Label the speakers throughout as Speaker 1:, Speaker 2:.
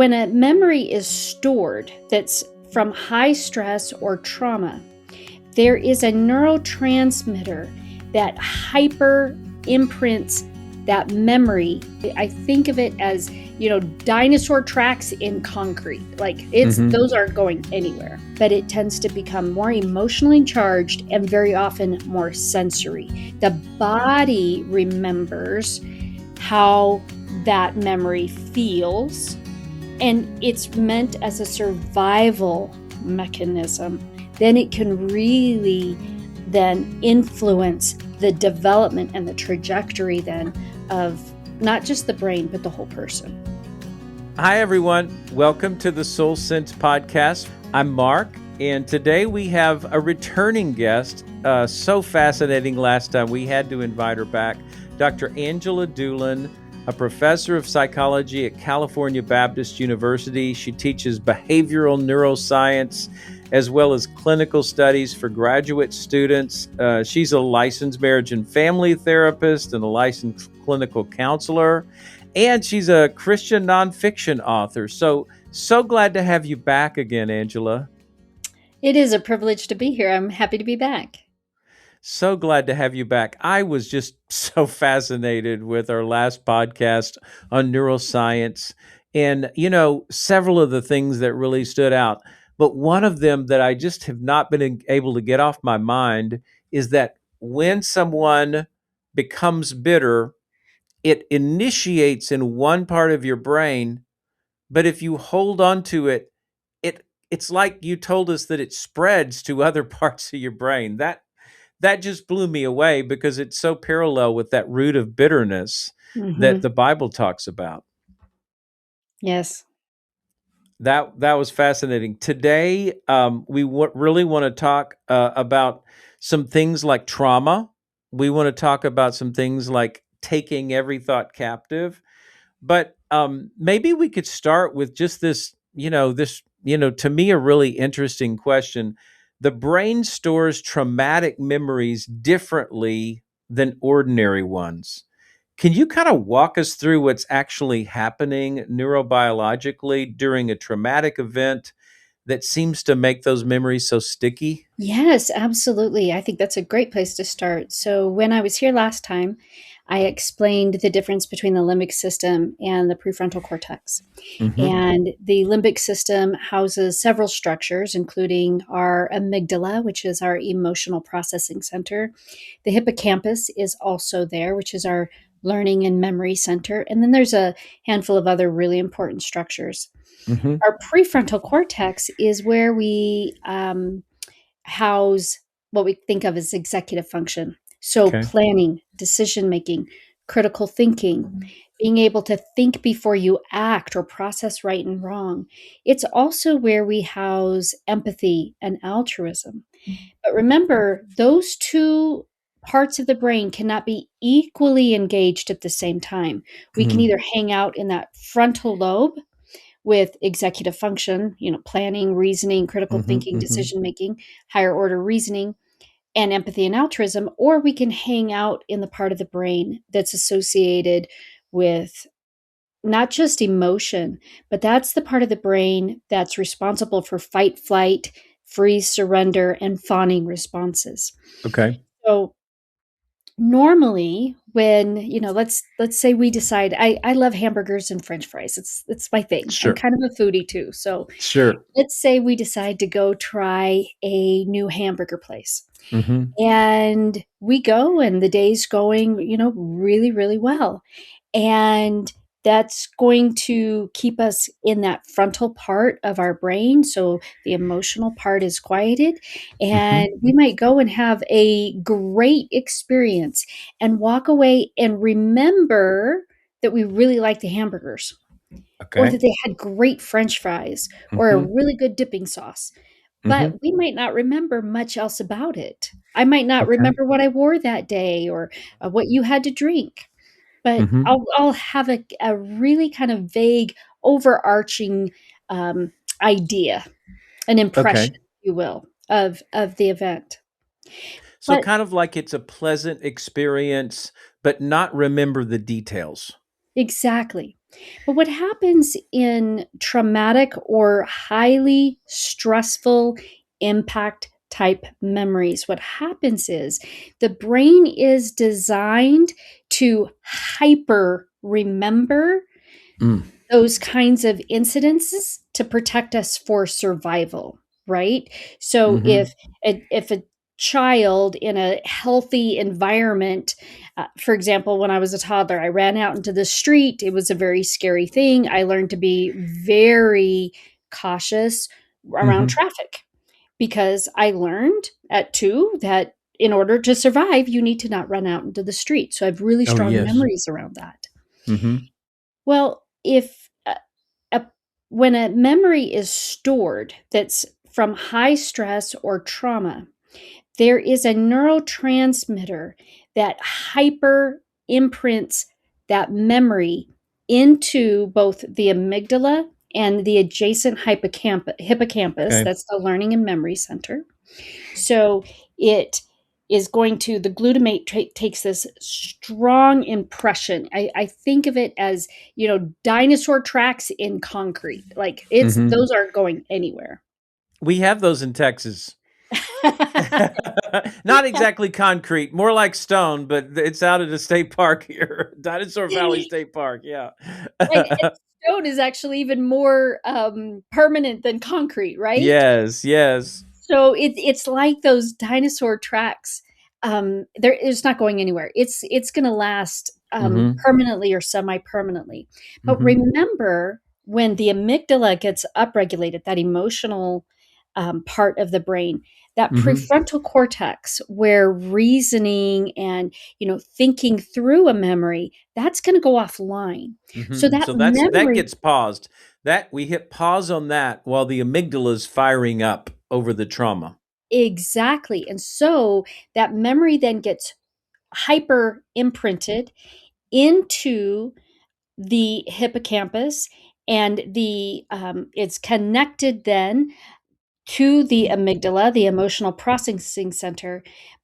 Speaker 1: when a memory is stored that's from high stress or trauma, there is a neurotransmitter that hyper imprints that memory. I think of it as, dinosaur tracks in concrete. Like those aren't going anywhere, but it tends to become more emotionally charged and very often more sensory. The body remembers how that memory feels, and it's meant as a survival mechanism. Then it can really then influence the development and the trajectory then of not just the brain, but the whole person.
Speaker 2: Hi, everyone. Welcome to the Soul Sense podcast. I'm Mark, and today we have a returning guest. So fascinating last time. We had to invite her back. Dr. Angela Deulen, a professor of psychology at California Baptist University. She teaches behavioral neuroscience as well as clinical studies for graduate students. She's a licensed marriage and family therapist and a licensed clinical counselor, and she's a Christian nonfiction author. So glad to have you back again, Angela.
Speaker 1: It is a privilege to be here. I'm happy to be back.
Speaker 2: So glad to have you back. I was just so fascinated with our last podcast on neuroscience and, several of the things that really stood out. But one of them that I just have not been able to get off my mind is that when someone becomes bitter, it initiates in one part of your brain, but if you hold on to it, it's like you told us that it spreads to other parts of your brain. That just blew me away because it's so parallel with that root of bitterness that the Bible talks about.
Speaker 1: Yes.
Speaker 2: That was fascinating. Today, we really want to talk about some things like trauma. We want to talk about some things like taking every thought captive. But maybe we could start with just this, to me, a really interesting question. The brain stores traumatic memories differently than ordinary ones. Can you kind of walk us through what's actually happening neurobiologically during a traumatic event that seems to make those memories so sticky?
Speaker 1: Yes, absolutely. I think that's a great place to start. So when I was here last time, I explained the difference between the limbic system and the prefrontal cortex. And the limbic system houses several structures, including our amygdala, which is our emotional processing center. The hippocampus is also there, which is our learning and memory center. And then there's a handful of other really important structures. Our prefrontal cortex is where we house what we think of as executive function. So planning, decision-making, critical thinking, being able to think before you act or process right and wrong. It's also where we house empathy and altruism. But remember, those two parts of the brain cannot be equally engaged at the same time. We can either hang out in that frontal lobe with executive function, planning, reasoning, critical thinking, decision-making, higher order reasoning, and empathy and altruism, or we can hang out in the part of the brain that's associated with not just emotion, but that's the part of the brain that's responsible for fight, flight, freeze, surrender, and fawning responses.
Speaker 2: Okay.
Speaker 1: So normally when, let's say we decide, I love hamburgers and French fries. It's my thing.
Speaker 2: Sure.
Speaker 1: I'm kind of a foodie too. So
Speaker 2: Sure.
Speaker 1: let's say we decide to go try a new hamburger place. And we go and the day's going, really, really well. And that's going to keep us in that frontal part of our brain. So the emotional part is quieted. And we might go and have a great experience and walk away and remember that we really like the hamburgers. Or that they had great French fries or a really good dipping sauce. But we might not remember much else about it. I might not remember what I wore that day or what you had to drink. But I'll have a really kind of vague, overarching idea, an impression, if you will, of the event.
Speaker 2: So kind of like it's a pleasant experience, but not remember the details.
Speaker 1: Exactly. But what happens in traumatic or highly stressful impact type memories, what happens is the brain is designed to hyper remember
Speaker 2: Mm.
Speaker 1: those kinds of incidences to protect us for survival, right? So
Speaker 2: Mm-hmm.
Speaker 1: if a child in a healthy environment, for example, when I was a toddler, I ran out into the street. It was a very scary thing. I learned to be very cautious around
Speaker 2: Mm-hmm.
Speaker 1: traffic because I learned at 2 that in order to survive, you need to not run out into the street. So I have really
Speaker 2: Oh,
Speaker 1: strong
Speaker 2: yes.
Speaker 1: memories around that.
Speaker 2: Mm-hmm.
Speaker 1: Well, if a, when a memory is stored that's from high stress or trauma, there is a neurotransmitter that hyper imprints that memory into both the amygdala and the adjacent hippocampus.
Speaker 2: Okay.
Speaker 1: That's the learning and memory center. So it is going to, the glutamate takes this strong impression. I think of it as, dinosaur tracks in concrete. Like
Speaker 2: Mm-hmm.
Speaker 1: those aren't going anywhere.
Speaker 2: We have those in Texas. Not exactly concrete, more like stone, but it's out at a state park here, Dinosaur Valley State Park. Yeah.
Speaker 1: And stone is actually even more permanent than concrete, right?
Speaker 2: Yes. Yes.
Speaker 1: So it's like those dinosaur tracks. It's not going anywhere. It's going to last
Speaker 2: Mm-hmm.
Speaker 1: permanently or semi-permanently. But
Speaker 2: Mm-hmm.
Speaker 1: remember, when the amygdala gets upregulated, that emotional part of the brain, that
Speaker 2: Mm-hmm.
Speaker 1: prefrontal cortex, where reasoning and thinking through a memory, that's going to go offline. So
Speaker 2: Mm-hmm.
Speaker 1: that
Speaker 2: So that
Speaker 1: memory
Speaker 2: gets paused. That we hit pause on that while the amygdala is firing up over the trauma.
Speaker 1: exactly, and so that memory then gets hyper imprinted into the hippocampus, and the it's connected then to the amygdala, the emotional processing center,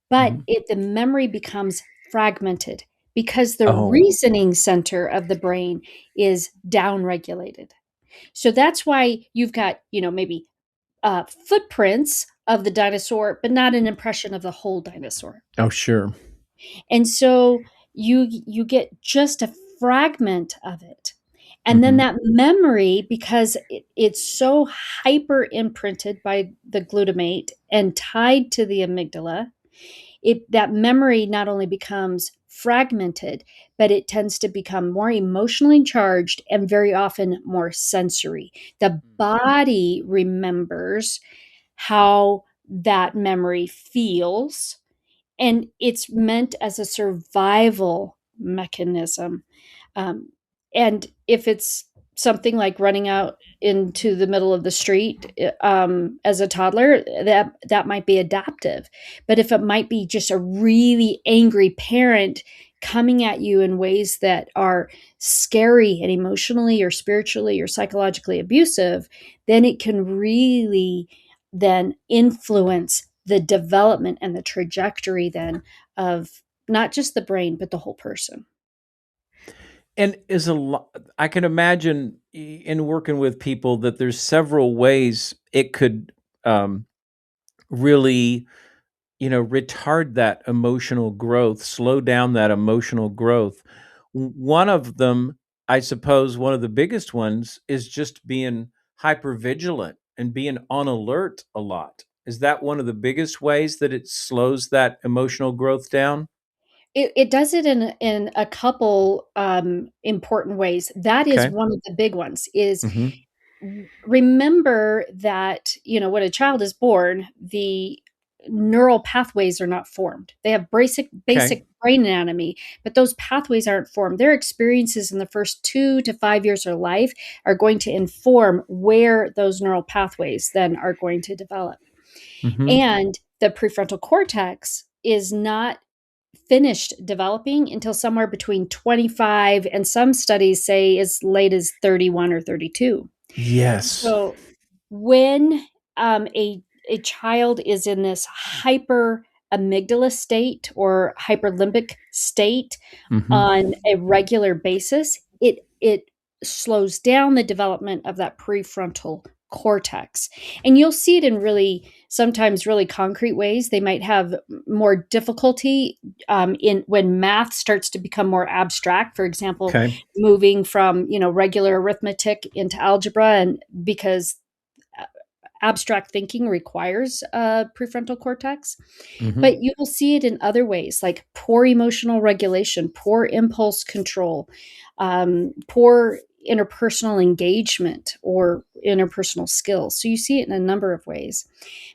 Speaker 1: but
Speaker 2: Mhm.
Speaker 1: the memory becomes fragmented because the
Speaker 2: Oh,
Speaker 1: reasoning center of the brain is downregulated. So that's why you've got maybe footprints of the dinosaur, but not an impression of the whole dinosaur.
Speaker 2: oh, sure.
Speaker 1: And so you get just a fragment of it. And then
Speaker 2: Mhm.
Speaker 1: that memory, because it's so hyper imprinted by the glutamate and tied to the amygdala, that memory not only becomes fragmented, but it tends to become more emotionally charged and very often more sensory. The body remembers how that memory feels, and it's meant as a survival mechanism. Um, and if it's something like running out into the middle of the street as a toddler, that might be adaptive. But if it might be just a really angry parent coming at you in ways that are scary and emotionally or spiritually or psychologically abusive, then it can really then influence the development and the trajectory then of not just the brain but the whole person.
Speaker 2: And is a lot I can imagine in working with people that there's several ways it could, um, really, retard that emotional growth, slow down that emotional growth. One of them, I suppose one of the biggest ones is just being hyper vigilant and being on alert a lot. Is that one of the biggest ways that it slows that emotional growth down?
Speaker 1: It does it in a couple important ways. That is
Speaker 2: Okay.
Speaker 1: one of the big ones. Is
Speaker 2: Mhm.
Speaker 1: remember that when a child is born, the neural pathways are not formed. They have basic
Speaker 2: Okay.
Speaker 1: brain anatomy, but those pathways aren't formed. Their experiences in the first 2 to 5 years of life are going to inform where those neural pathways then are going to develop.
Speaker 2: Mhm.
Speaker 1: And the prefrontal cortex is not finished developing until somewhere between 25, and some studies say as late as 31 or 32.
Speaker 2: Yes.
Speaker 1: So when a child is in this hyper amygdala state or hyperlimbic state
Speaker 2: Mhm.
Speaker 1: on a regular basis, it slows down the development of that prefrontal cortex. And you'll see it in sometimes really concrete ways. They might have more difficulty in when math starts to become more abstract. For example,
Speaker 2: Okay.
Speaker 1: moving from regular arithmetic into algebra, and because abstract thinking requires a prefrontal cortex.
Speaker 2: Hmm.
Speaker 1: But you will see it in other ways, like poor emotional regulation, poor impulse control, poor interpersonal engagement or interpersonal skills. So you see it in a number of ways.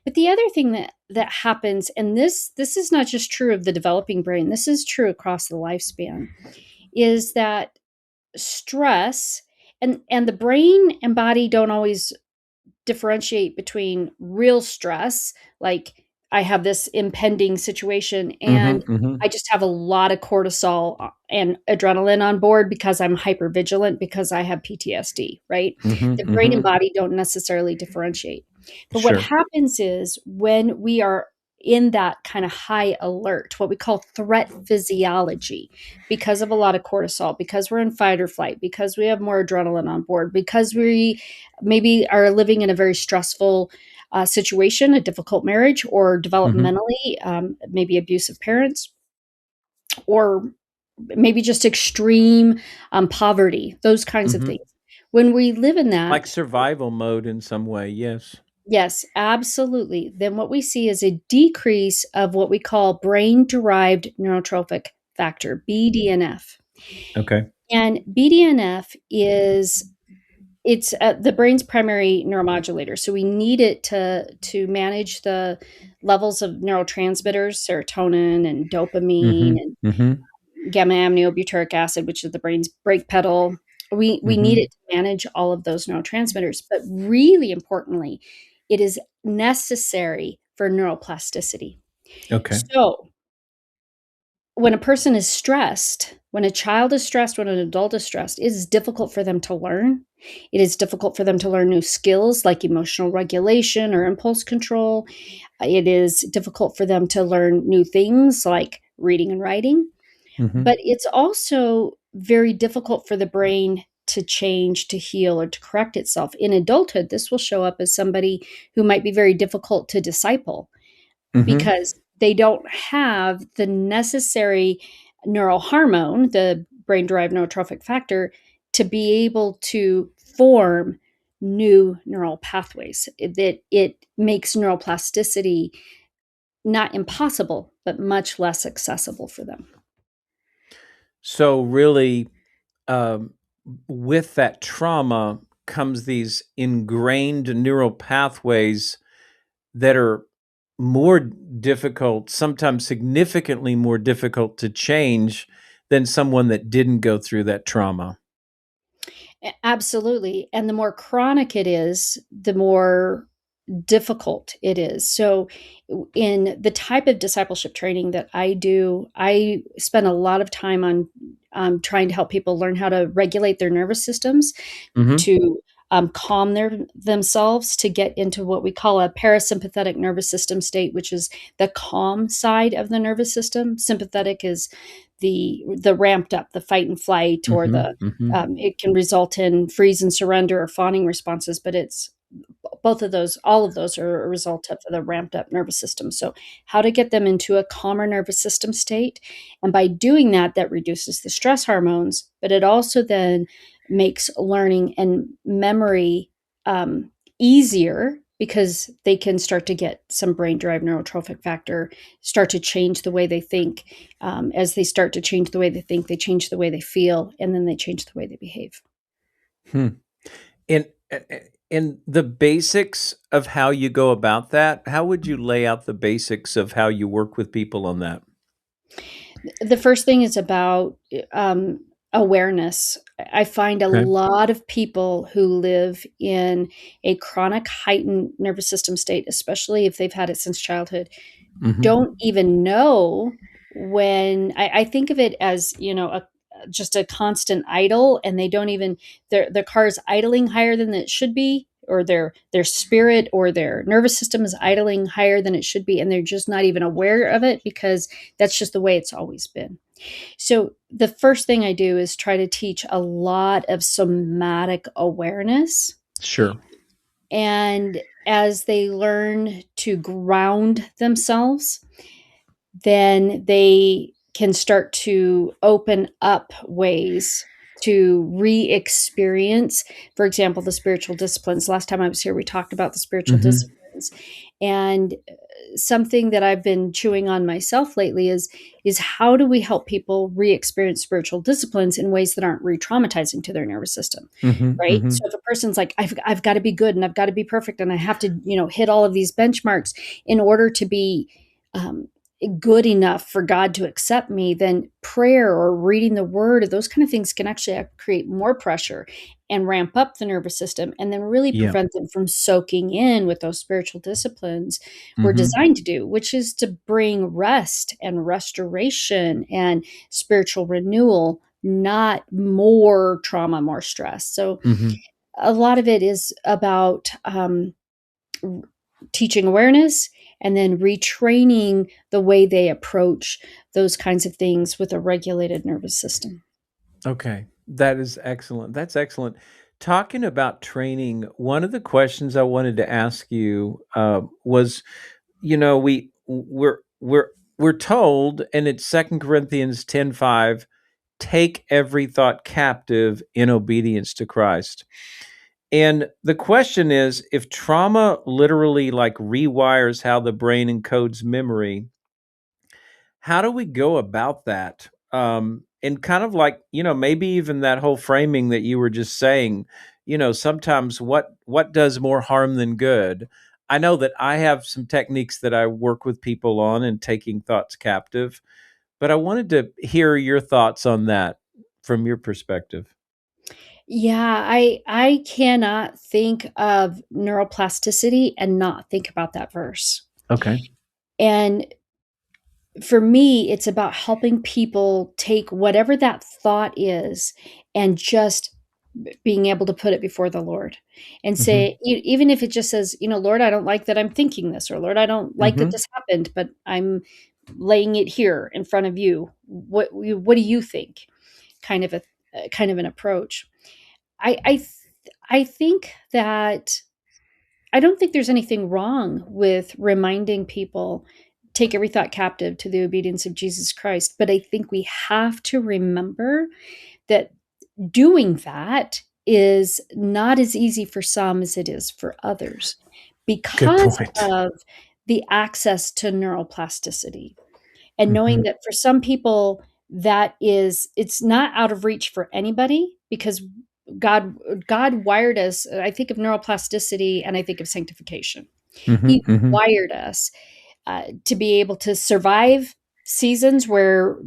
Speaker 1: But the other thing that happens, and this is not just true of the developing brain, this is true across the lifespan, is that stress and the brain and body don't always differentiate between real stress, like I have this impending situation
Speaker 2: Hmm.
Speaker 1: and
Speaker 2: Hmm.
Speaker 1: I just have a lot of cortisol and adrenaline on board because I'm hypervigilant because I have PTSD, right?
Speaker 2: Hmm.
Speaker 1: The brain and
Speaker 2: Hmm.
Speaker 1: body don't necessarily differentiate. But what
Speaker 2: Sure.
Speaker 1: happens is when we are in that kind of high alert, what we call threat physiology, because of a lot of cortisol, because we're in fight or flight, because we have more adrenaline on board, because we maybe are living in a very stressful situation, a difficult marriage, or
Speaker 2: Hmm.
Speaker 1: developmentally, maybe abusive parents, or maybe just extreme poverty, those kinds of
Speaker 2: Hmm.
Speaker 1: things. When we live in
Speaker 2: Like
Speaker 1: that,
Speaker 2: survival mode in some way. Yes.
Speaker 1: yes, absolutely, then what we see is a decrease of what we call brain derived neurotrophic factor, BDNF.
Speaker 2: Okay.
Speaker 1: And BDNF is it's the brain's primary neuromodulator, so we need it to manage the levels of neurotransmitters, serotonin and dopamine
Speaker 2: Hmm.
Speaker 1: and
Speaker 2: Hmm.
Speaker 1: gamma aminobutyric acid, which is the brain's brake pedal. We need
Speaker 2: Hmm.
Speaker 1: it to manage all of those neurotransmitters, but really importantly, it is necessary for neuroplasticity.
Speaker 2: Okay.
Speaker 1: So when a person is stressed, when a child is stressed, when an adult is stressed, it is difficult for them to learn. It is difficult for them to learn new skills like emotional regulation or impulse control. It is difficult for them to learn new things like reading and writing.
Speaker 2: Hmm.
Speaker 1: But it's also very difficult for the brain to change, to heal, or to correct itself. In adulthood, this will show up as somebody who might be very difficult to disciple
Speaker 2: Hmm.
Speaker 1: because they don't have the necessary neurohormone, the brain derived neurotrophic factor, to be able to form new neural pathways. It makes neuroplasticity not impossible, but much less accessible for them.
Speaker 2: So really, um, with that trauma comes these ingrained neural pathways that are more difficult, sometimes significantly more difficult to change than someone that didn't go through that trauma.
Speaker 1: Absolutely. And the more chronic it is, the more difficult it is. So, in the type of discipleship training that I do, I spend a lot of time on trying to help people learn how to regulate their nervous systems,
Speaker 2: Mhm.
Speaker 1: to calm themselves, to get into what we call a parasympathetic nervous system state, which is the calm side of the nervous system. Sympathetic is the ramped up, the fight and flight, or
Speaker 2: Mhm.
Speaker 1: the
Speaker 2: Mhm.
Speaker 1: it can result in freeze and surrender or fawning responses, but it's both of those, all of those are a result of the ramped up nervous system. So, how to get them into a calmer nervous system state. And by doing that, that reduces the stress hormones, but it also then makes learning and memory easier because they can start to get some brain derived neurotrophic factor, start to change the way they think. As they start to change the way they think, they change the way they feel, and then they change the way they behave.
Speaker 2: Hmm. And and the basics of how you go about that, how would you lay out the basics of how you work with people on that?
Speaker 1: The first thing is about awareness. I find a
Speaker 2: Okay.
Speaker 1: lot of people who live in a chronic heightened nervous system state, especially if they've had it since childhood,
Speaker 2: Mhm.
Speaker 1: don't even know when I think of it as, just a constant idle, and they don't even their car's idling higher than it should be, or their spirit or their nervous system is idling higher than it should be, and they're just not even aware of it because that's just the way it's always been. So the first thing I do is try to teach a lot of somatic awareness.
Speaker 2: Sure.
Speaker 1: And as they learn to ground themselves, then they can start to open up ways to re-experience, for example, the spiritual disciplines. Last time I was here, we talked about the spiritual
Speaker 2: Hmm.
Speaker 1: disciplines. And something that I've been chewing on myself lately is how do we help people re-experience spiritual disciplines in ways that aren't re-traumatizing to their nervous system,
Speaker 2: Hmm.
Speaker 1: right?
Speaker 2: Hmm.
Speaker 1: So if a person's like, I've got to be good and I've got to be perfect and I have to, hit all of these benchmarks in order to be um, good enough for God to accept me, then prayer or reading the word or those kind of things can actually create more pressure and ramp up the nervous system and then really
Speaker 2: Yeah.
Speaker 1: prevent them from soaking in with those spiritual disciplines we're
Speaker 2: Hmm.
Speaker 1: designed to do, which is to bring rest and restoration and spiritual renewal, not more trauma, more stress. So
Speaker 2: Hmm.
Speaker 1: a lot of it is about teaching awareness and then retraining the way they approach those kinds of things with a regulated nervous system.
Speaker 2: Okay. That is excellent. That's excellent. Talking about training, one of the questions I wanted to ask you was, we're told, and it's 2 Corinthians 10:5, take every thought captive in obedience to Christ. And the question is, if trauma literally like rewires how the brain encodes memory, how do we go about that? And kind of like, maybe even that whole framing that you were just saying, sometimes what does more harm than good? I know that I have some techniques that I work with people on in taking thoughts captive, but I wanted to hear your thoughts on that from your perspective.
Speaker 1: Yeah, I cannot think of neuroplasticity and not think about that verse.
Speaker 2: Okay.
Speaker 1: And for me, it's about helping people take whatever that thought is and just being able to put it before the Lord and
Speaker 2: Mhm.
Speaker 1: say, even if it just says, Lord, I don't like that I'm thinking this, or Lord, I don't like that
Speaker 2: Mhm.
Speaker 1: this happened, but I'm laying it here in front of you. What do you think? Kind of kind of an approach. I think that I don't think there's anything wrong with reminding people take every thought captive to the obedience of Jesus Christ, but I think we have to remember that doing that is not as easy for some as it is for others
Speaker 2: Good
Speaker 1: because
Speaker 2: point.
Speaker 1: of the access to neuroplasticity and knowing
Speaker 2: Mhm.
Speaker 1: that for some people it's not out of reach for anybody because god God wired us. I think of neuroplasticity and I think of sanctification.
Speaker 2: Mhm.
Speaker 1: He
Speaker 2: Mhm.
Speaker 1: wired us to be able to survive seasons where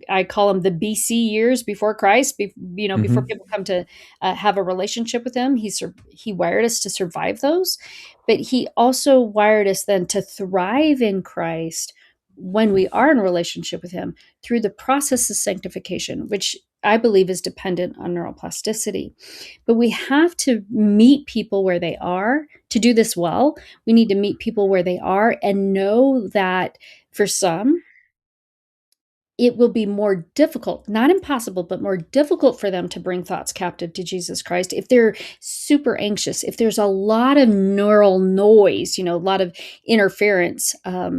Speaker 1: I call them the BC years before Christ, before
Speaker 2: Mhm.
Speaker 1: people come to have a relationship with Him. He wired us to survive those, but He also wired us then to thrive in Christ when we are in relationship with Him through the process of sanctification, which I believe is dependent on neuroplasticity. But we have to meet people where they are to do this well. We need to meet people where they are and know that for some, it will be more difficult, not impossible, but more difficult for them to bring thoughts captive to Jesus Christ if they're super anxious, if there's a lot of neural noise, a lot of interference, a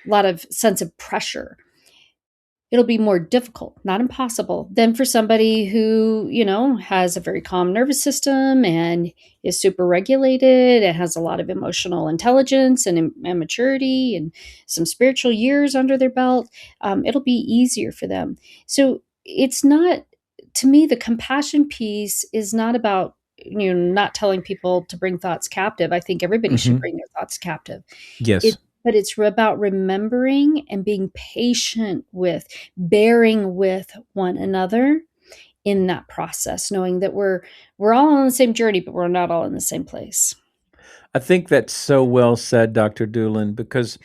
Speaker 1: lot of sense of pressure. It'll be more difficult, not impossible, than for somebody who, has a very calm nervous system and is super regulated and has a lot of emotional intelligence and maturity and some spiritual years under their belt. It'll be easier for them. So it's not, to me, the compassion piece is not about, not telling people to bring thoughts captive. I think everybody should
Speaker 2: Mhm.
Speaker 1: bring their thoughts captive.
Speaker 2: Yes.
Speaker 1: It but it's about remembering and being patient with, bearing with one another in that process, knowing that we're all on the same journey, but we're not all in the same place.
Speaker 2: I think that's so well said, Dr. Deulen, because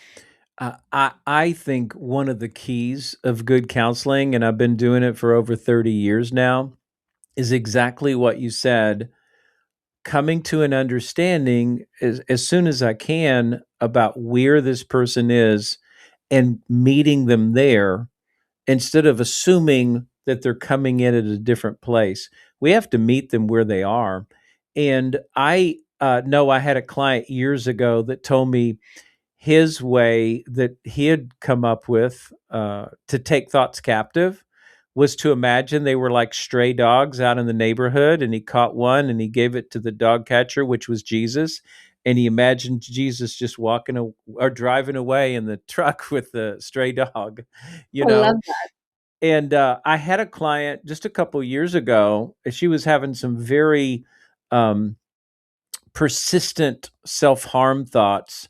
Speaker 2: I think one of the keys of good counseling, and I've been doing it for over 30 years now, is exactly what you said. coming to an understanding as soon as I can about where this person is and meeting them there instead of assuming that they're coming in at a different place. We have to meet them where they are. And I know I had a client years ago that told me his way that he had come up with to take thoughts captive was to imagine they were like stray dogs out in the neighborhood, and he caught one and he gave it to the dog catcher, which was Jesus. And he imagined Jesus just or driving away in the truck with the stray dog, you
Speaker 1: I love
Speaker 2: know. And I had a client just a couple years ago. She was having some very um, persistent self harm thoughts,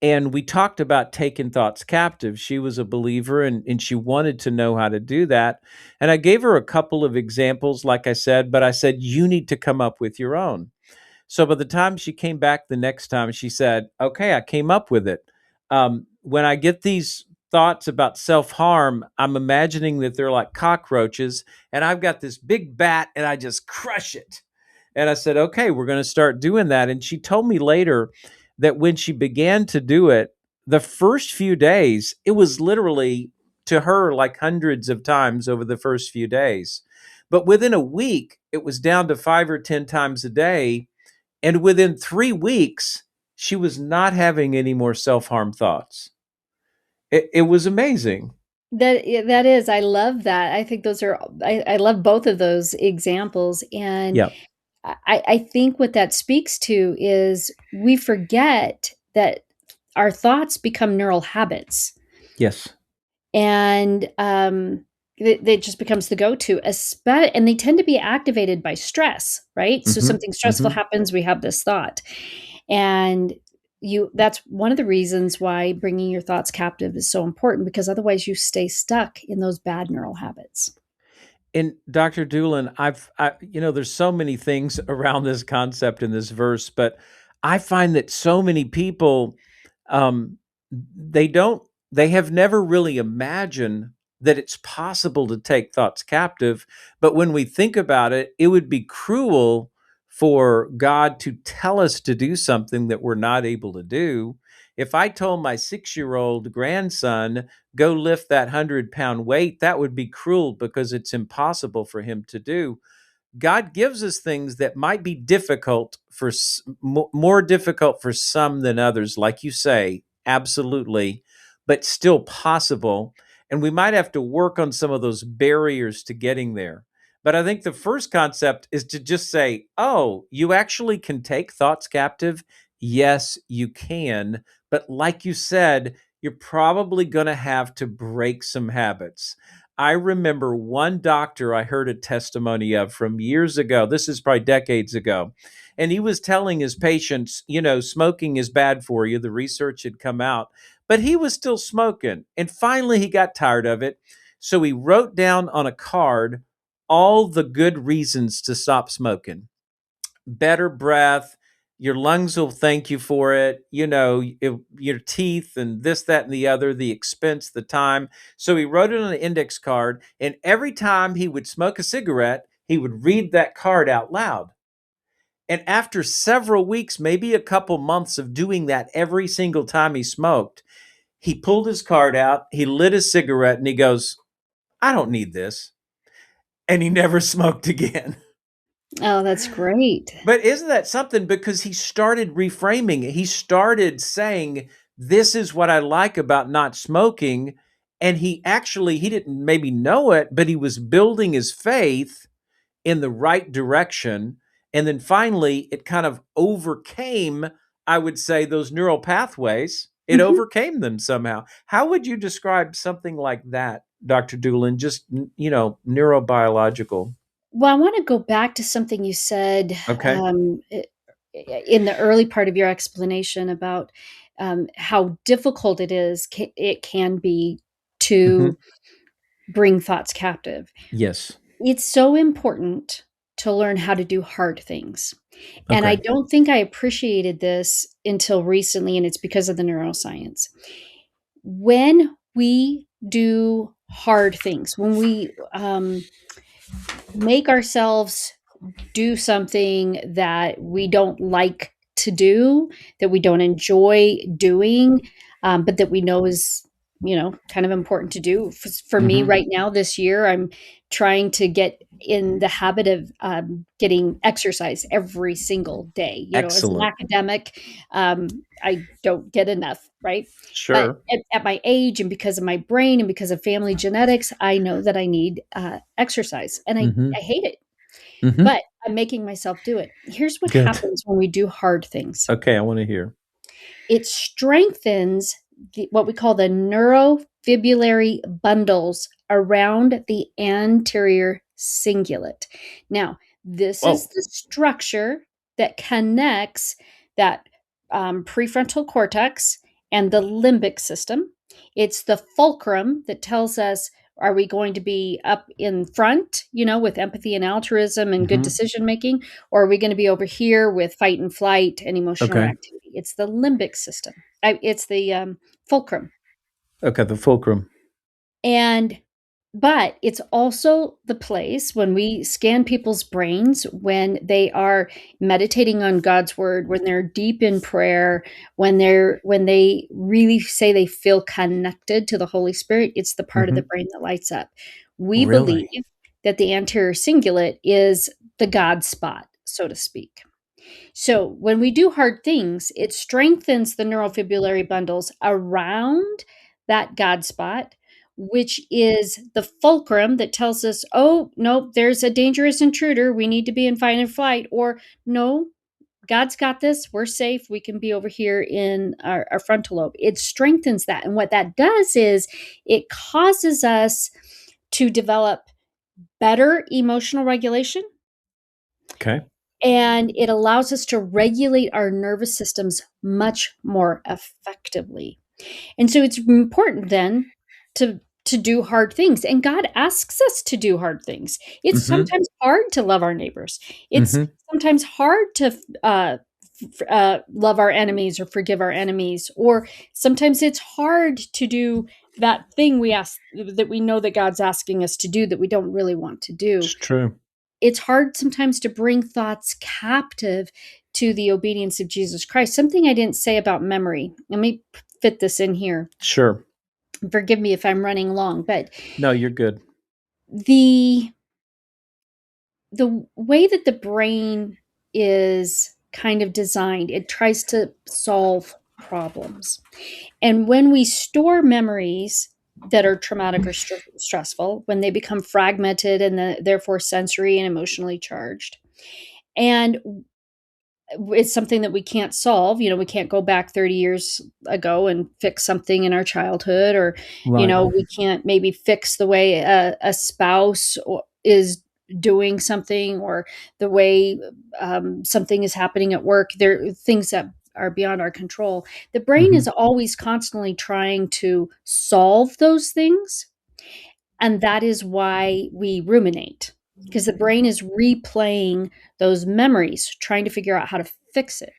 Speaker 2: and we talked about taking thoughts captive. She was a believer, and she wanted to know how to do that. And I gave her a couple of examples, like I said, but I said, you need to come up with your own. So by the time she came back the next time, she said, okay, I came up with it. When I get these thoughts about self harm, I'm imagining that they're like cockroaches, and I've got this big bat and I just crush it. And I said, okay, we're going to start doing that. And she told me later that when she began to do it, the first few days, it was literally to her like hundreds of times over the first few days. But within a week, it was down to 5 or 10 times a day. And within 3 weeks, she was not having any more self harm thoughts. It was amazing.
Speaker 1: That is, I love that. I think those are I love both of those examples, and
Speaker 2: Yeah.
Speaker 1: I think what that speaks to is we forget that our thoughts become neural habits,
Speaker 2: Yes.
Speaker 1: and it just becomes the go-to, and they tend to be activated by stress, right? So
Speaker 2: Hmm.
Speaker 1: something stressful
Speaker 2: Hmm.
Speaker 1: happens, we have this thought, and that's one of the reasons why bringing your thoughts captive is so important, because otherwise you stay stuck in those bad neural habits.
Speaker 2: And Dr. Deulen, there's so many things around this concept in this verse, but I find that so many people, um, they don't, they have never really imagined that it's possible to take thoughts captive. But when we think about it, it would be cruel for God to tell us to do something that we're not able to do. If I told my 6-year-old grandson, go lift that 100-pound weight, that would be cruel because it's impossible for him to do. God gives us things that might be difficult more difficult for some than others, like you say, absolutely, but still possible. And we might have to work on some of those barriers to getting there. But I think the first concept is to just say, oh, you actually can take thoughts captive. Yes, you can. But like you said, you're probably going to have to break some habits. I remember one doctor I heard a testimony of from years ago. This is probably decades ago. And he was telling his patients, smoking is bad for you. The research had come out, but he was still smoking. And finally, he got tired of it. So he wrote down on a card all the good reasons to stop smoking: better breath, your lungs will thank you for it, your teeth and this, that, and the other, the expense, the time. So he wrote it on an index card, and every time he would smoke a cigarette, he would read that card out loud. And after several weeks, maybe a couple months of doing that every single time he smoked, he pulled his card out, he lit his cigarette, and he goes, I don't need this. And he never smoked again.
Speaker 1: Oh, that's great.
Speaker 2: But isn't that something? Because he started reframing it. He started saying, this is what I like about not smoking. And he didn't maybe know it, but he was building his faith in the right direction. And then finally, it kind of overcame, I would say, those neural pathways. It
Speaker 1: Mhm.
Speaker 2: overcame them somehow. How would you describe something like that, Dr. Doolin? Just, neurobiological.
Speaker 1: Well, I want to go back to something you said
Speaker 2: Okay.
Speaker 1: in the early part of your explanation about how difficult it can be
Speaker 2: Hmm.
Speaker 1: to bring thoughts captive.
Speaker 2: Yes.
Speaker 1: It's so important to learn how to do hard things. And I
Speaker 2: Okay.
Speaker 1: don't think I appreciated this until recently, and it's because of the neuroscience. When we do hard things, when we make ourselves do something that we don't like to do, that we don't enjoy doing, but that we know is, kind of important to do. For me
Speaker 2: Mm-hmm.
Speaker 1: right now this year, I'm trying to get in the habit of getting exercise every single day. As an
Speaker 2: Excellent.
Speaker 1: academic, I don't get enough, right? But
Speaker 2: Sure.
Speaker 1: at my age and because of my brain and because of family genetics, I know that I need exercise, and
Speaker 2: Mm-hmm.
Speaker 1: I hate it,
Speaker 2: Mm-hmm.
Speaker 1: but I'm making myself do it. Here's what
Speaker 2: Good.
Speaker 1: happens when we do hard things.
Speaker 2: Okay, I want to hear.
Speaker 1: It strengthens what we call the neurofibrillary bundles around the anterior cingulate. Now, this is
Speaker 2: Whoa.
Speaker 1: the structure that connects that prefrontal cortex and the limbic system. It's the fulcrum that tells us, are we going to be up in front, with empathy and altruism and good
Speaker 2: Mm-hmm.
Speaker 1: decision making? Or are we going to be over here with fight and flight and emotional
Speaker 2: Okay.
Speaker 1: reactivity? It's the limbic system. It's the fulcrum.
Speaker 2: Okay, the fulcrum.
Speaker 1: And but it's also the place when we scan people's brains when they are meditating on God's word, when they're deep in prayer, when they really say they feel connected to the Holy Spirit, it's the part of the
Speaker 2: Mm-hmm.
Speaker 1: brain that lights up. We believe
Speaker 2: Really?
Speaker 1: that the anterior cingulate is the God spot, so to speak. So when we do hard things, it strengthens the neurofibrillary bundles around that God spot, which is the fulcrum that tells us, oh, no, there's a dangerous intruder. We need to be in fight and flight. Or, no, God's got this. We're safe. We can be over here in our frontal lobe. It strengthens that. And what that does is it causes us to develop better emotional regulation,
Speaker 2: Okay.
Speaker 1: and it allows us to regulate our nervous systems much more effectively. And so it's important then to do hard things, and God asks us to do hard things. It's
Speaker 2: Mm-hmm.
Speaker 1: sometimes hard to love our neighbors. It's
Speaker 2: Mm-hmm.
Speaker 1: sometimes hard to love our enemies or forgive our enemies, or sometimes it's hard to do that thing that we know that God's asking us to do that we don't really want to do.
Speaker 2: It's true.
Speaker 1: It's hard sometimes to bring thoughts captive to the obedience of Jesus Christ. Something I didn't say about memory. Let me fit this in here.
Speaker 2: Sure.
Speaker 1: Forgive me if I'm running long, but
Speaker 2: No, you're good.
Speaker 1: the the way that the brain is kind of designed, it tries to solve problems. And when we store memories that are traumatic or stressful, when they become fragmented and therefore sensory and emotionally charged, and it's something that we can't solve. We can't go back 30 years ago and fix something in our childhood, or,
Speaker 2: Right.
Speaker 1: we can't maybe fix the way a spouse is doing something, or the way something is happening at work. There are things that are beyond our control. The brain
Speaker 2: Mm-hmm.
Speaker 1: is always constantly trying to solve those things. And that is why we ruminate, because the brain is replaying those memories, trying to figure out how to fix it.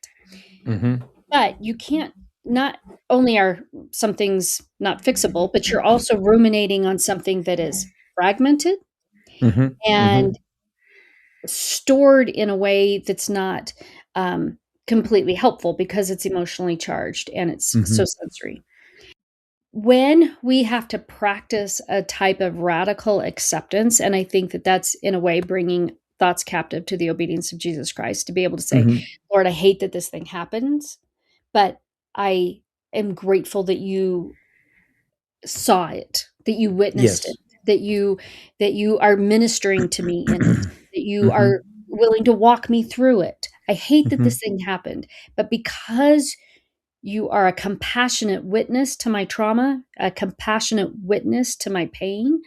Speaker 2: Mm-hmm.
Speaker 1: But you can't, not only are some things not fixable, but you're also ruminating on something that is fragmented
Speaker 2: Mm-hmm. Mm-hmm.
Speaker 1: and stored in a way that's not completely helpful because it's emotionally charged and it's so
Speaker 2: Mm-hmm.
Speaker 1: sensory. When we have to practice a type of radical acceptance, and I think that that's in a way bringing thoughts captive to the obedience of Jesus Christ, to be able to say,
Speaker 2: Mm-hmm.
Speaker 1: Lord, I hate that this thing happens, but I am grateful that you saw it, that you witnessed it,
Speaker 2: Yes.
Speaker 1: that you are ministering to me in it, that you
Speaker 2: Mm-hmm.
Speaker 1: are willing to walk me through it. I hate that
Speaker 2: Mm-hmm.
Speaker 1: this thing happened, but because you are a compassionate witness to my trauma, a compassionate witness to my pain,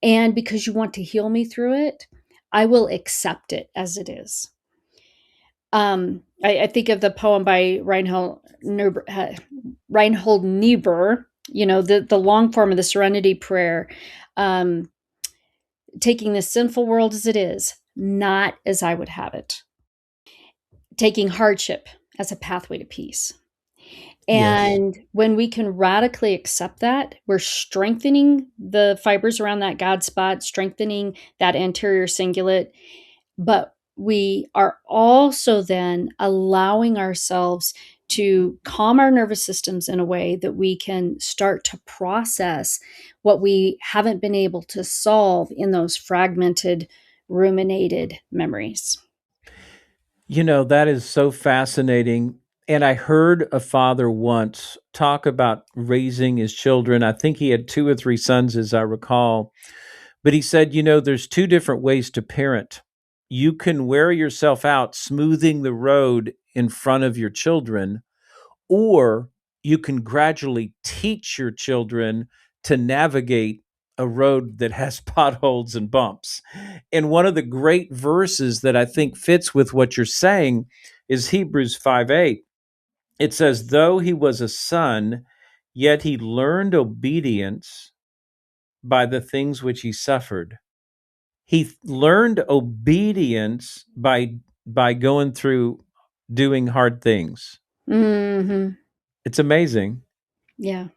Speaker 1: and because you want to heal me through it, I will accept it as it is. I think of the poem by Reinhold Niebuhr, the long form of the Serenity Prayer, um, taking this sinful world as it is, not as I would have it, taking hardship as a pathway to peace.
Speaker 2: Yes.
Speaker 1: And when we can radically accept that, we're strengthening the fibers around that God spot, strengthening that anterior cingulate, but we are also then allowing ourselves to calm our nervous systems in a way that we can start to process what we haven't been able to solve in those fragmented, ruminated memories.
Speaker 2: That is so fascinating. And I heard a father once talk about raising his children. I think he had two or three sons, as I recall. But he said, there's two different ways to parent. You can wear yourself out smoothing the road in front of your children, or you can gradually teach your children to navigate a road that has potholes and bumps. And one of the great verses that I think fits with what you're saying is Hebrews 5:8. It says, though he was a son, yet he learned obedience by the things which he suffered. He learned obedience by going through doing hard things.
Speaker 1: Mm-hmm.
Speaker 2: It's amazing.
Speaker 1: Yeah.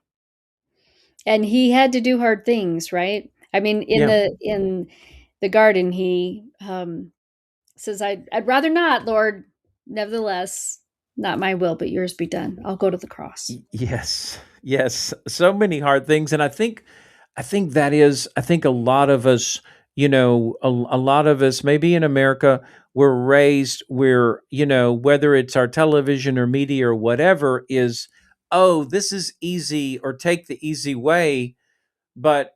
Speaker 1: And he had to do hard things, right? I mean,
Speaker 2: Yeah.
Speaker 1: in the garden, he says, I'd rather not, Lord. Nevertheless, not my will, but yours be done. I'll go to the cross.
Speaker 2: Yes. Yes. So many hard things. And I think a lot of us, a lot of us, maybe in America, were raised where, whether it's our television or media or whatever, is, oh, this is easy, or take the easy way. But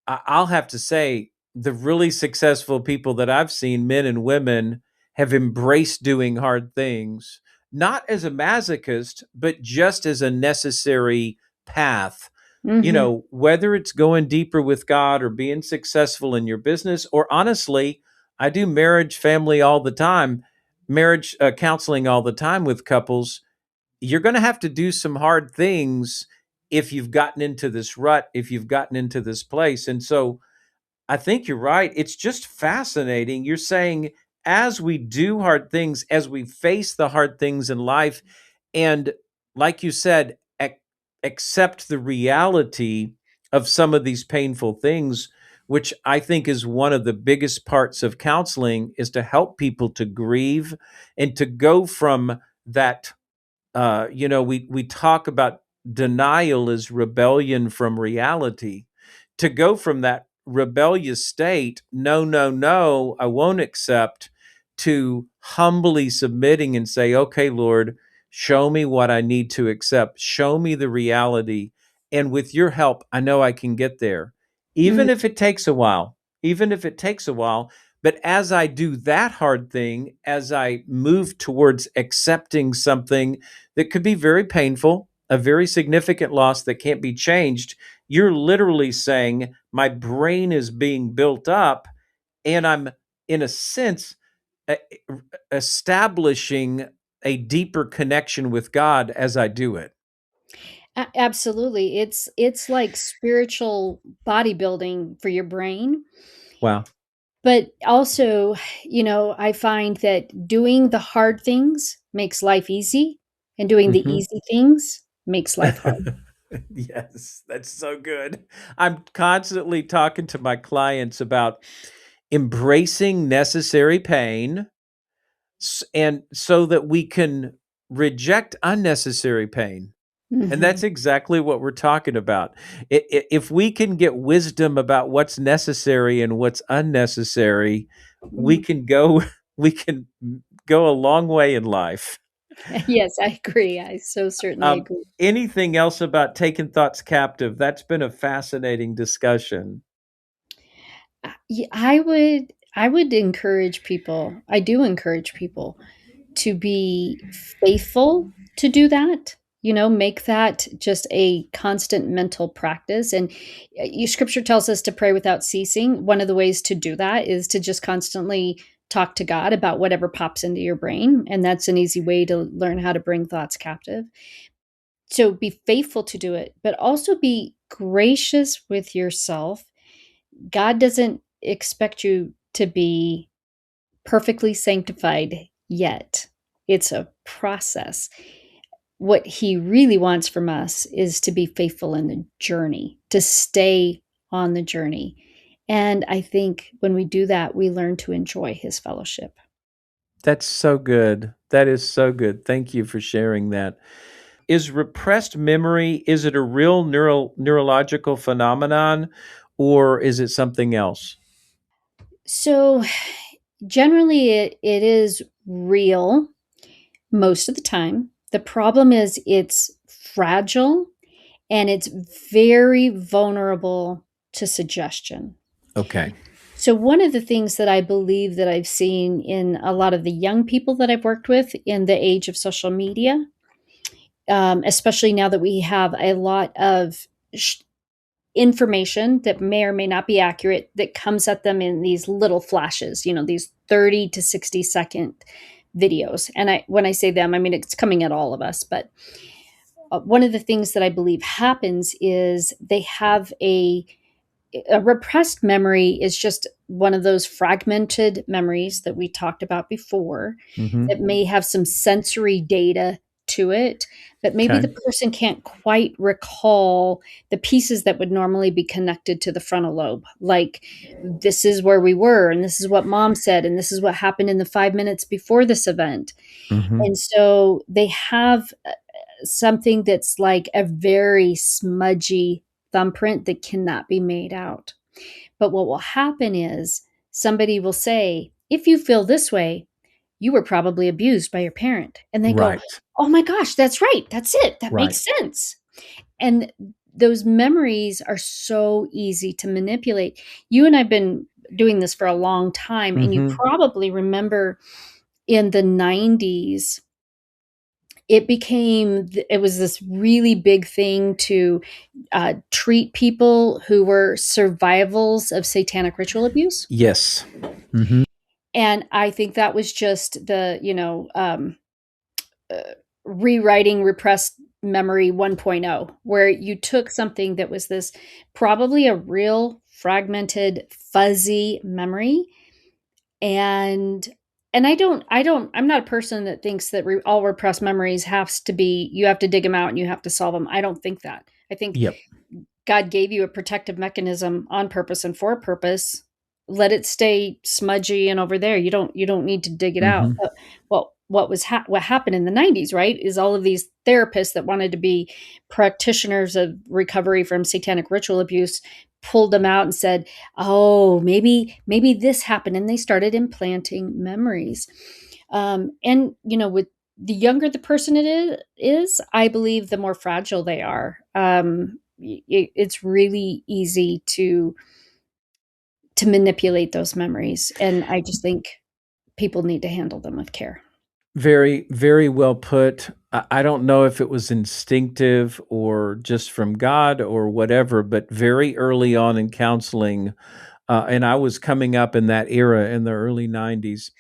Speaker 2: I'll have to say, the really successful people that I've seen, men and women, have embraced doing hard things, not as a masochist, but just as a necessary path.
Speaker 1: Mm-hmm.
Speaker 2: Whether it's going deeper with God or being successful in your business, or honestly, I do marriage family all the time, marriage counseling all the time with couples. You're going to have to do some hard things if you've gotten into this rut, if you've gotten into this place. And so I think you're right. It's just fascinating. You're saying, as we do hard things, as we face the hard things in life, and like you said, accept the reality of some of these painful things, which I think is one of the biggest parts of counseling, is to help people to grieve and to go from that. We talk about denial as rebellion from reality. To go from that rebellious state, no, no, no, I won't accept, to humbly submitting and say, okay, Lord, show me what I need to accept. Show me the reality. And with your help, I know I can get there, even if it takes a while, even if it takes a while. But as I do that hard thing, as I move towards accepting something that could be very painful, a very significant loss that can't be changed, you're literally saying, my brain is being built up, and I'm, in a sense, e- establishing a deeper connection with God as I do it.
Speaker 1: Absolutely. It's like spiritual bodybuilding for your brain.
Speaker 2: Wow.
Speaker 1: But also, I find that doing the hard things makes life easy, and doing the
Speaker 2: Hmm.
Speaker 1: easy things makes life hard.
Speaker 2: Yes, that's so good. I'm constantly talking to my clients about embracing necessary pain, and so that we can reject unnecessary pain. And that's
Speaker 1: Mhm.
Speaker 2: exactly what we're talking about. If we can get wisdom about what's necessary and what's unnecessary, we
Speaker 1: Mhm.
Speaker 2: can go we can go a long way in life.
Speaker 1: Yes, I agree. I so certainly
Speaker 2: Um,
Speaker 1: agree.
Speaker 2: Anything else about taking thoughts captive? That's been a fascinating discussion.
Speaker 1: I would encourage people. I do encourage people to be faithful to do that. Make that just a constant mental practice. And your scripture tells us to pray without ceasing. One of the ways to do that is to just constantly talk to God about whatever pops into your brain. And that's an easy way to learn how to bring thoughts captive. So be faithful to do it, but also be gracious with yourself. God doesn't expect you to be perfectly sanctified yet. It's a process. What he really wants from us is to be faithful in the journey, to stay on the journey. And I think when we do that, we learn to enjoy his fellowship.
Speaker 2: That's so good. That is so good. Thank you for sharing that. Is repressed memory, is it a real neurological phenomenon, or is it something else?
Speaker 1: So generally, it is real most of the time. The problem is it's fragile and it's very vulnerable to suggestion.
Speaker 2: Okay.
Speaker 1: So one of the things that I believe that I've seen in a lot of the young people that I've worked with in the age of social media, especially now that we have a lot of information that may or may not be accurate that comes at them in these little flashes, these 30 to 60-second videos. And when I say them, I mean it's coming at all of us. But one of the things that I believe happens is they have a repressed memory is just one of those fragmented memories that we talked about before
Speaker 2: Mm-hmm.
Speaker 1: that may have some sensory data to it, but maybe
Speaker 2: Okay.
Speaker 1: the person can't quite recall the pieces that would normally be connected to the frontal lobe. Like, this is where we were, and this is what mom said, and this is what happened in the 5 minutes before this event.
Speaker 2: Mm-hmm.
Speaker 1: And so they have something that's like a very smudgy thumbprint that cannot be made out. But what will happen is somebody will say, if you feel this way, you were probably abused by your parent. And they go,
Speaker 2: Right.
Speaker 1: oh my gosh, that's right. That's it. That
Speaker 2: Right.
Speaker 1: makes sense. And those memories are so easy to manipulate. You and I've been doing this for a long time, and you
Speaker 2: Mm-hmm.
Speaker 1: probably remember in the 90s it was this really big thing to treat people who were survivals of satanic ritual abuse.
Speaker 2: Yes. Mm-hmm.
Speaker 1: And I think that was just the uh, rewriting repressed memory 1.0, where you took something that was this probably a real fragmented fuzzy memory, and I'm not a person that thinks that all repressed memories has to be, you have to dig them out and you have to solve them. I don't think that. I think
Speaker 2: Yep.
Speaker 1: God gave you a protective mechanism on purpose and for a purpose. Let it stay smudgy and over there. You don't need to dig it out.
Speaker 2: Mm-hmm.
Speaker 1: But what happened in the 90s, right, is all of these therapists that wanted to be practitioners of recovery from satanic ritual abuse pulled them out and said, "Oh, maybe this happened," and they started implanting memories. And with the younger the person is, I believe the more fragile they are. It's really easy to manipulate those memories, and I just think people need to handle them with care.
Speaker 2: Very, very well put. I don't know if it was instinctive or just from God or whatever, but very early on in counseling, and I was coming up in that era in the early 90s,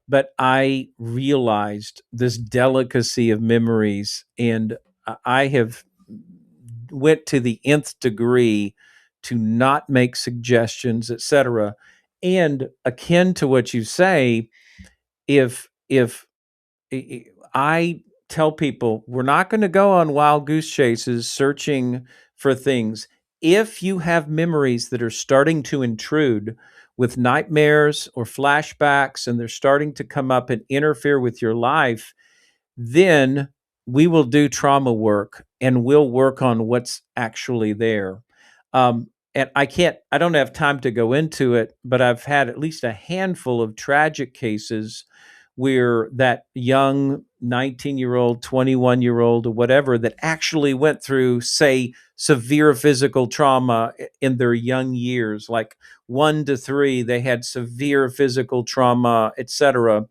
Speaker 2: but I realized this delicacy of memories, and I have went to the nth degree to not make suggestions, etc. And akin to what you say, if I tell people we're not going to go on wild goose chases searching for things. If you have memories that are starting to intrude with nightmares or flashbacks and they're starting to come up and interfere with your life, then we will do trauma work and we'll work on what's actually there. And I don't have time to go into it, but I've had at least a handful of tragic cases where that young 19-year-old, 21-year-old, or whatever that actually went through, say, severe physical trauma in their young years, like 1 to 3, they had severe physical trauma, etc,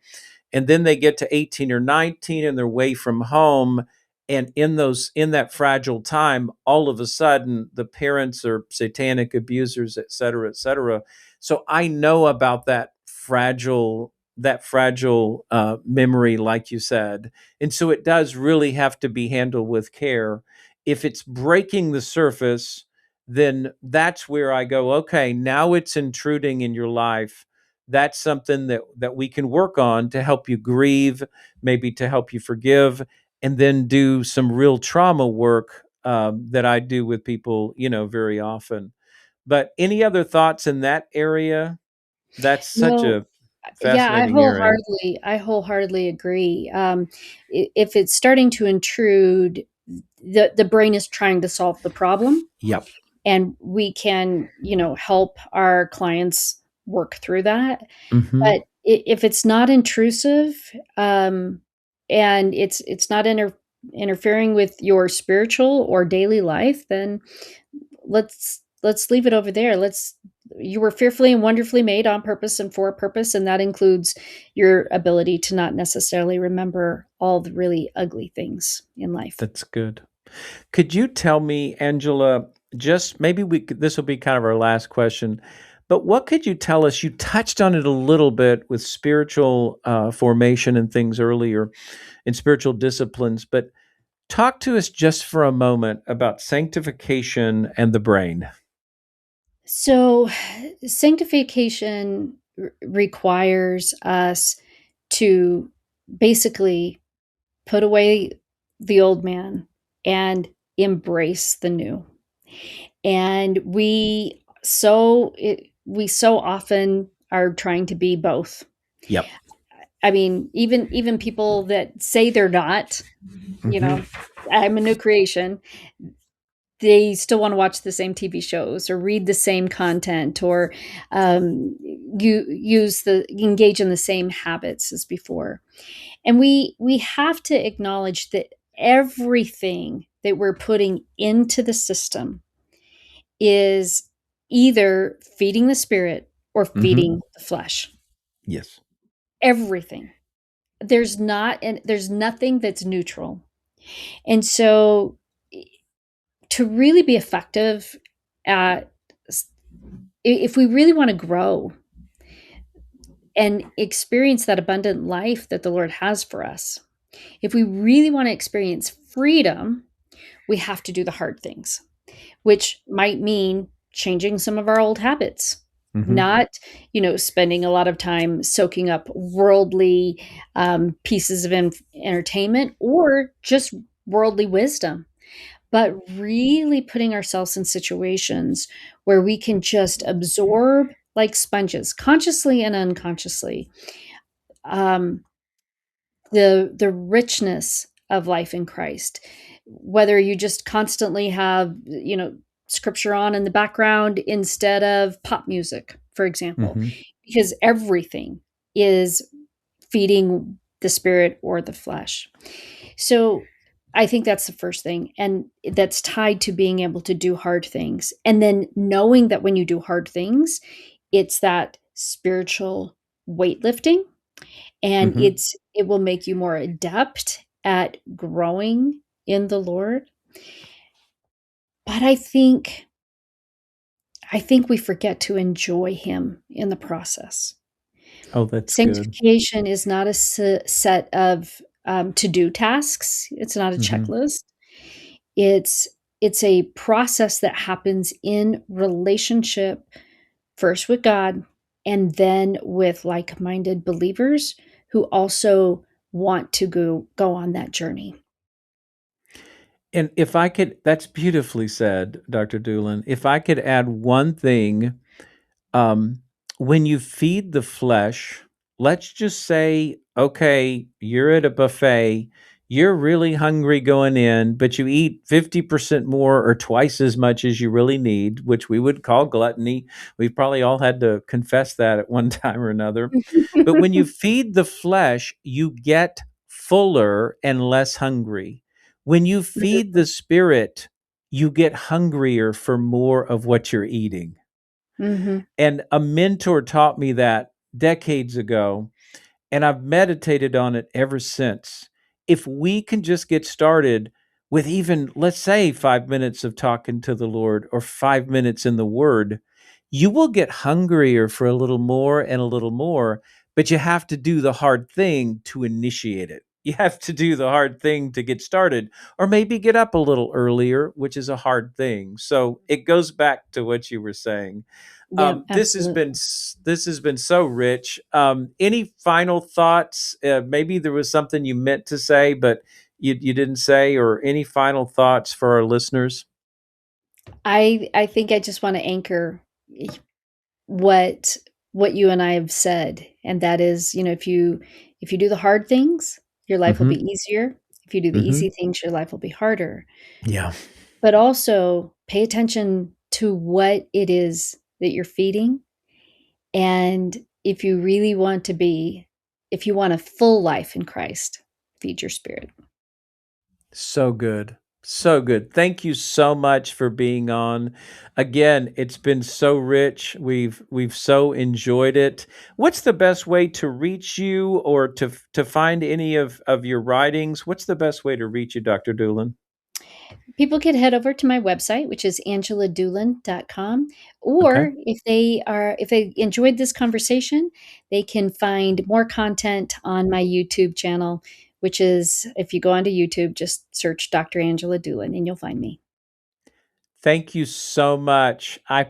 Speaker 2: and then they get to 18 or 19 and they're away from home, and in that fragile time, all of a sudden the parents are satanic abusers, et cetera, et cetera. So I know about that fragile memory, like you said, and so it does really have to be handled with care. If it's breaking the surface, then that's where I go, okay, now it's intruding in your life. That's something that we can work on to help you grieve, maybe to help you forgive, and then do some real trauma work that I do with people, very often. But any other thoughts in that area? That's such a
Speaker 1: No, Yeah,
Speaker 2: Fascinating area.
Speaker 1: I wholeheartedly agree. If it's starting to intrude, the brain is trying to solve the problem,
Speaker 2: Yep.
Speaker 1: and we can, help our clients work through that.
Speaker 2: Hmm.
Speaker 1: But if it's not intrusive, and it's not interfering with your spiritual or daily life, then let's leave it over there. You were fearfully and wonderfully made on purpose and for a purpose, and that includes your ability to not necessarily remember all the really ugly things in life.
Speaker 2: That's good. Could you tell me, Angela, just maybe this will be kind of our last question, but what could you tell us? You touched on it a little bit with spiritual formation and things earlier in spiritual disciplines, but talk to us just for a moment about sanctification and the brain.
Speaker 1: So, sanctification requires us to basically put away the old man and embrace the new. And we so often are trying to be both.
Speaker 2: Yep.
Speaker 1: I mean, even people that say they're not, you
Speaker 2: Hmm.
Speaker 1: know, I'm a new creation, they still want to watch the same TV shows or read the same content, or engage in the same habits as before. And we have to acknowledge that everything that we're putting into the system is either feeding the spirit or
Speaker 2: Hmm.
Speaker 1: feeding the flesh.
Speaker 2: Yes.
Speaker 1: Everything. There's nothing that's neutral. And so, to really be effective at if we really want to grow and experience that abundant life that the Lord has for us, if we really want to experience freedom, we have to do the hard things, which might mean changing some of our old habits,
Speaker 2: Hmm.
Speaker 1: not, spending a lot of time soaking up worldly pieces of entertainment or just worldly wisdom, but really putting ourselves in situations where we can just absorb like sponges, consciously and unconsciously, um, the richness of life in Christ. Whether you just constantly have, scripture on in the background instead of pop music, for example,
Speaker 2: Hmm.
Speaker 1: because everything is feeding the spirit or the flesh. So I think that's the first thing. And that's tied to being able to do hard things. And then knowing that when you do hard things, it's that spiritual weightlifting, and
Speaker 2: Hmm.
Speaker 1: it will make you more adept at growing in the Lord. But I think we forget to enjoy him in the process.
Speaker 2: Oh, that's good.
Speaker 1: Sanctification is not a set of to-do tasks. It's not a
Speaker 2: Hmm.
Speaker 1: checklist. It's it's a process that happens in relationship, first with God and then with like-minded believers who also want to go on that journey.
Speaker 2: And if I could, that's beautifully said, Dr. Deulen. If I could add one thing, um, when you feed the flesh, let's just say, okay, you're at a buffet, you're really hungry going in, but you eat 50% more or twice as much as you really need, which we would call gluttony. We've probably all had to confess that at one time or another. But when you feed the flesh, you get fuller and less hungry. When you feed the spirit, you get hungrier for more of what you're eating.
Speaker 1: Mhm.
Speaker 2: And a mentor taught me that decades ago, and I've meditated on it ever since. If we can just get started with even, let's say, 5 minutes of talking to the Lord or 5 minutes in the Word, you will get hungrier for a little more and a little more, but you have to do the hard thing to initiate it. You have to do the hard thing to get started, or maybe get up a little earlier, which is a hard thing. So it goes back to what you were saying.
Speaker 1: Yeah,
Speaker 2: This
Speaker 1: absolutely.
Speaker 2: has been so rich. Any final thoughts? Maybe there was something you meant to say, but you didn't say, or any final thoughts for our listeners?
Speaker 1: I think I just wanna anchor what what you and I have said. And that is, if you do the hard things, your life will be
Speaker 2: Mm-hmm.
Speaker 1: easier. If you do the
Speaker 2: Mm-hmm.
Speaker 1: easy things, your life will be harder.
Speaker 2: Yeah.
Speaker 1: But also pay attention to what it is that you're feeding. And if you really want to be, if you want a full life in Christ, feed your spirit.
Speaker 2: So good. So good. Thank you so much for being on. Again, it's been so rich. We've so enjoyed it. What's the best way to reach you or to find any of your writings? What's the best way to reach you, Dr. Deulen?
Speaker 1: People could head over to my website, which is angeladoulen.com,
Speaker 2: Okay.
Speaker 1: or if they enjoyed this conversation, they can find more content on my YouTube channel, which is, if you go onto YouTube, just search Dr. Angela Deulen and you'll find me.
Speaker 2: Thank you so much. I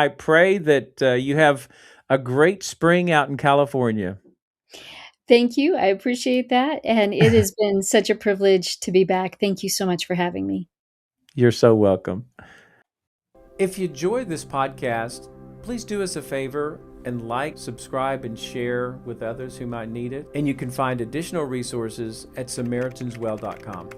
Speaker 2: pray that you have a great spring out in California.
Speaker 1: Thank you. I appreciate that. And it has been such a privilege to be back. Thank you so much for having me.
Speaker 2: You're so welcome. If you enjoyed this podcast, please do us a favor and like, subscribe, and share with others who might need it. And you can find additional resources at SamaritansWell.com.